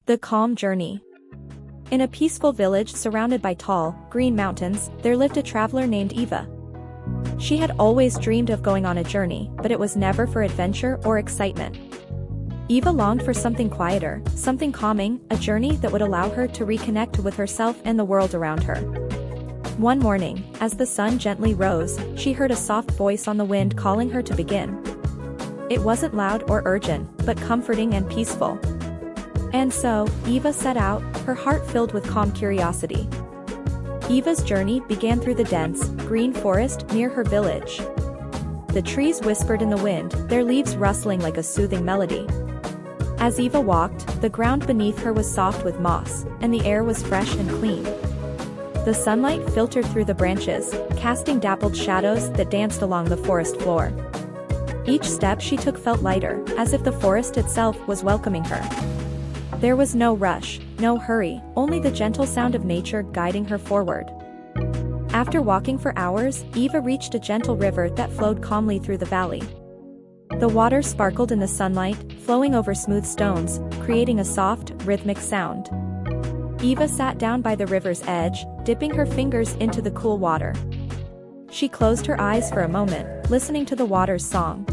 The Calm Journey. In a peaceful village surrounded by tall, green mountains, there lived a traveler named Eva. She had always dreamed of going on a journey, but it was never for adventure or excitement. Eva longed for something quieter, something calming, a journey that would allow her to reconnect with herself and the world around her. One morning, as the sun gently rose, she heard a soft voice on the wind calling her to begin. It wasn't loud or urgent, but comforting and peaceful. And so, Eva set out, her heart filled with calm curiosity. Eva's journey began through the dense, green forest near her village. The trees whispered in the wind, their leaves rustling like a soothing melody. As Eva walked, the ground beneath her was soft with moss, and the air was fresh and clean. The sunlight filtered through the branches, casting dappled shadows that danced along the forest floor. Each step she took felt lighter, as if the forest itself was welcoming her. There was no rush, no hurry, only the gentle sound of nature guiding her forward. After walking for hours, Eva reached a gentle river that flowed calmly through the valley. The water sparkled in the sunlight, flowing over smooth stones, creating a soft, rhythmic sound. Eva sat down by the river's edge, dipping her fingers into the cool water. She closed her eyes for a moment, listening to the water's song.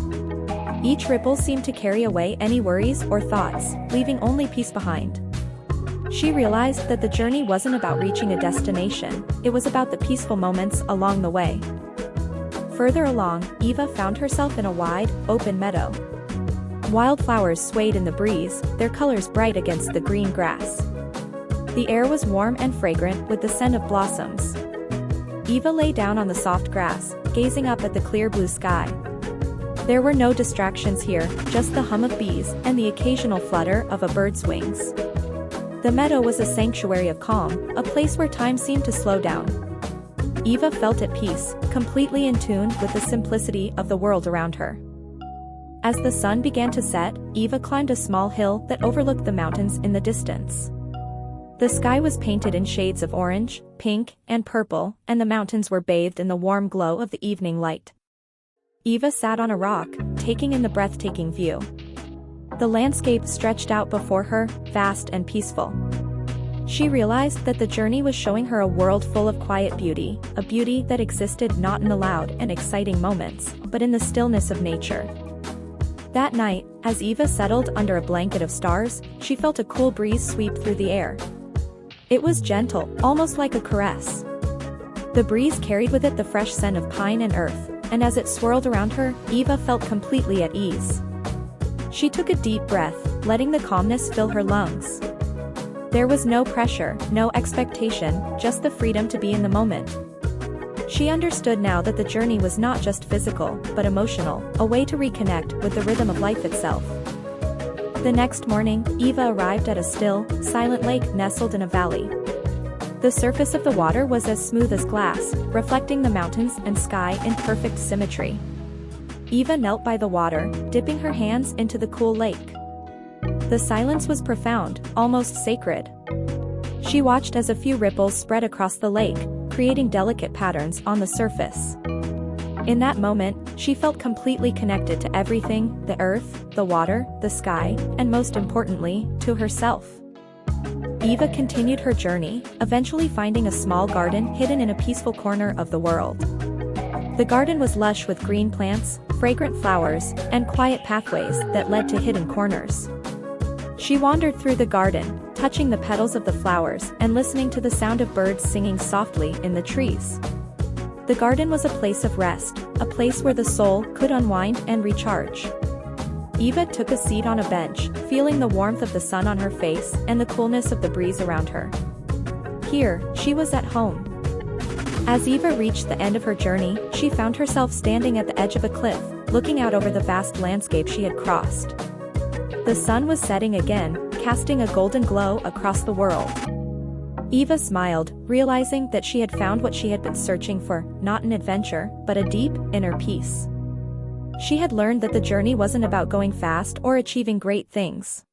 Each ripple seemed to carry away any worries or thoughts, leaving only peace behind. She realized that the journey wasn't about reaching a destination, it was about the peaceful moments along the way. Further along, Eva found herself in a wide, open meadow. Wildflowers swayed in the breeze, their colors bright against the green grass. The air was warm and fragrant with the scent of blossoms. Eva lay down on the soft grass, gazing up at the clear blue sky. There were no distractions here, just the hum of bees and the occasional flutter of a bird's wings. The meadow was a sanctuary of calm, a place where time seemed to slow down. Eva felt at peace, completely in tune with the simplicity of the world around her. As the sun began to set, Eva climbed a small hill that overlooked the mountains in the distance. The sky was painted in shades of orange, pink, and purple, and the mountains were bathed in the warm glow of the evening light. Eva sat on a rock, taking in the breathtaking view. The landscape stretched out before her, vast and peaceful. She realized that the journey was showing her a world full of quiet beauty, a beauty that existed not in the loud and exciting moments, but in the stillness of nature. That night, as Eva settled under a blanket of stars, she felt a cool breeze sweep through the air. It was gentle, almost like a caress. The breeze carried with it the fresh scent of pine and earth, and as it swirled around her, Eva felt completely at ease. She took a deep breath, letting the calmness fill her lungs. There was no pressure, no expectation, just the freedom to be in the moment. She understood now that the journey was not just physical, but emotional, a way to reconnect with the rhythm of life itself. The next morning, Eva arrived at a still, silent lake nestled in a valley. The surface of the water was as smooth as glass, reflecting the mountains and sky in perfect symmetry. Eva knelt by the water, dipping her hands into the cool lake. The silence was profound, almost sacred. She watched as a few ripples spread across the lake, creating delicate patterns on the surface. In that moment, she felt completely connected to everything, the earth, the water, the sky, and most importantly, to herself. Eva continued her journey, eventually finding a small garden hidden in a peaceful corner of the world. The garden was lush with green plants, fragrant flowers, and quiet pathways that led to hidden corners. She wandered through the garden, touching the petals of the flowers and listening to the sound of birds singing softly in the trees. The garden was a place of rest, a place where the soul could unwind and recharge. Eva took a seat on a bench, feeling the warmth of the sun on her face and the coolness of the breeze around her. Here, she was at home. As Eva reached the end of her journey, she found herself standing at the edge of a cliff, looking out over the vast landscape she had crossed. The sun was setting again, casting a golden glow across the world. Eva smiled, realizing that she had found what she had been searching for, not an adventure, but a deep, inner peace. She had learned that the journey wasn't about going fast or achieving great things.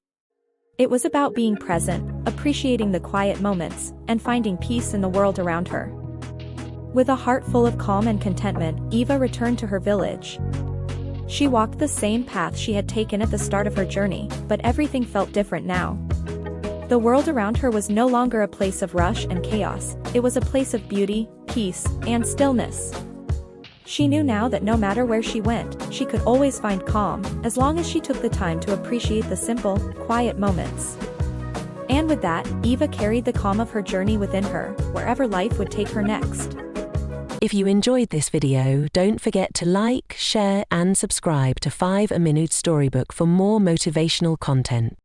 It was about being present, appreciating the quiet moments, and finding peace in the world around her. With a heart full of calm and contentment, Eva returned to her village. She walked the same path she had taken at the start of her journey, but everything felt different now. The world around her was no longer a place of rush and chaos, it was a place of beauty, peace, and stillness. She knew now that no matter where she went, she could always find calm, as long as she took the time to appreciate the simple, quiet moments. And with that, Eva carried the calm of her journey within her, wherever life would take her next. If you enjoyed this video, don't forget to like, share, and subscribe to 5 A Minute Storybook for more motivational content.